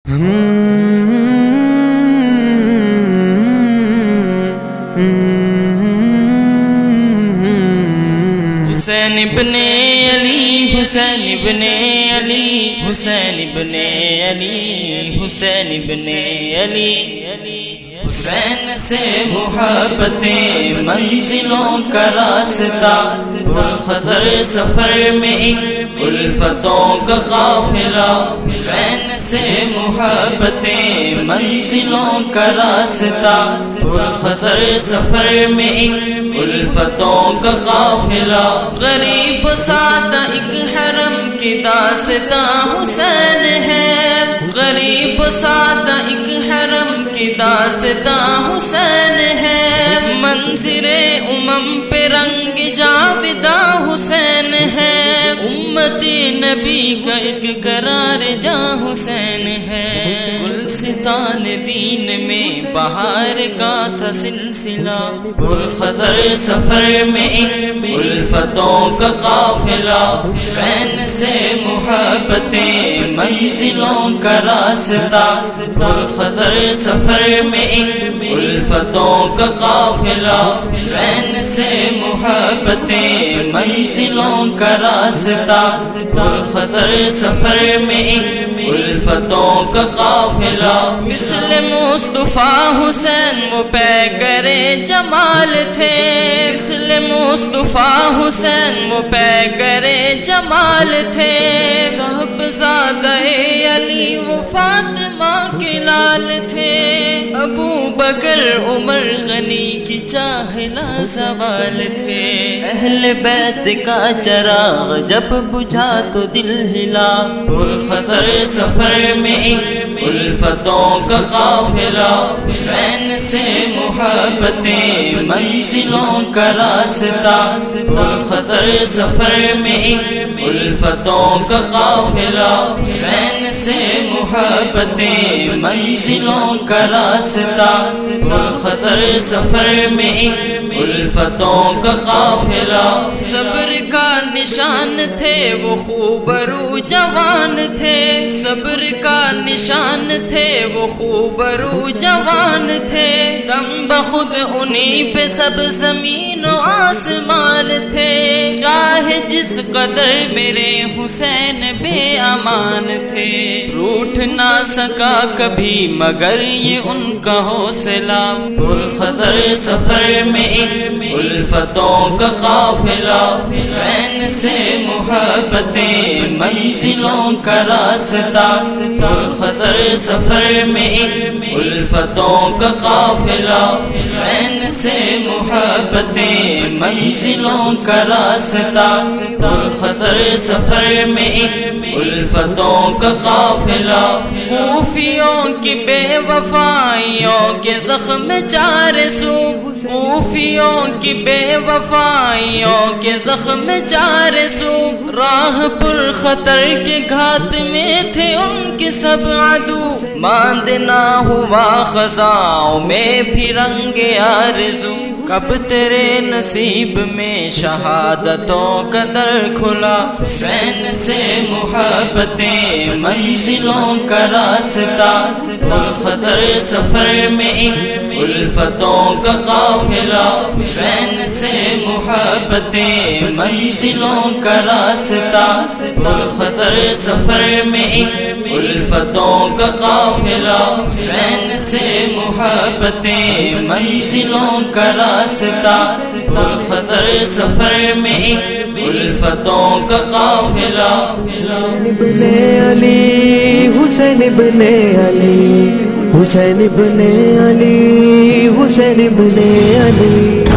حسین ابن علی، حسین ابن علی، حسین ابن علی، حسین ابن علی، حسین سے محبتیں منزلوں کا راستہ، پرخطر سفر میں الفتوں کا قافلہ، حسین سے محبتیں منزلوں کا راستہ، پرخطر سفر میں الفتوں کا قافلہ، غریب سادہ ایک حرم کی داستاں حسین ہے، غریب سادہ ایک حرم کی داستاں حسین ہے، منظر پہ رنگ جاوداں حسین ہے، امتی نبی کا ایک قرار جاں حسین ہے، گلستان دین میں بہار کا تھا سلسلہ، پرخطر سفر میں الفتوں کا قافلہ، حسین سے محبتیں منزلوں کا راستہ، پرخطر سفر میں الفتوں کا قافلہ، حسین سے محبتیں منزلوں کا راستہ، پرخطر سفر میں الفتوں کا قافلہ، مثل مصطفیٰ حسین وہ پیکر جمال تھے، مثل مصطفیٰ حسین وہ پیکر جمال تھے، صاحبزادہ علی وہ فاطمہ کے لال تھے، ابو بکر عمر غنی کی چاہلا زوال تھے، اہل بیت کا چراغ جب بجھا تو دل ہلا، پرخطر سفر میں الفتوں کا قافلہ، حسین سے محبتیں منزلوں کا راستہ، پرخطر سفر میں الفتوں کا قافلہ، حسین سے محبتیں منزلوں کا راستہ، پرخطر سفر میں الفتوں کا قافلہ، صبر کا نشان تھے وہ خوبرو جوان تھے، صبر کا نشان تھے وہ خوبرو جوان تھے، دم بخود انہی پہ سب زمین و آسمان تھے، چاہے جس قدر میرے حسین بے امان تھے، روٹھ نہ سکا کبھی مگر یہ ان کا حوصلہ، پرخطر سفر میں الفتوں کا قافلہ، حسین سے محبتیں منزلوں کا راستہ، پرخطر سفر میں الفتوں کا قافلہ، حسین سے محبتیں منزلوں کا راستہ، پرخطر سفر میں الفتوں کا قافلہ، کوفیوں کی بے وفائیوں کے زخم چار سو، کوفیوں کی بے وفائیوں کے زخم چار سو، راہ پر خطر کے گھات میں تھے ان کے سب عدو، ماند نہ ہوا خزاں میں بھی رنگ آرزو، کب تیرے نصیب میں شہادتوں کا در کھلا، حسین سے محبتیں منزلوں کا راستہ، پرخطر سفر میں الفتوں کا قافلہ، حسین سے محبتیں منزلوں کا راستہ، پرخطر سفر میں الفتوں کا قافلہ، حسین سے محبتیں منزلوں کا راستہ، پرخطر سفر میں الفتوں کا قافلہ، حسین ابن علی، حسین ابن علی، حسین ابن علی، حسین ابن علی۔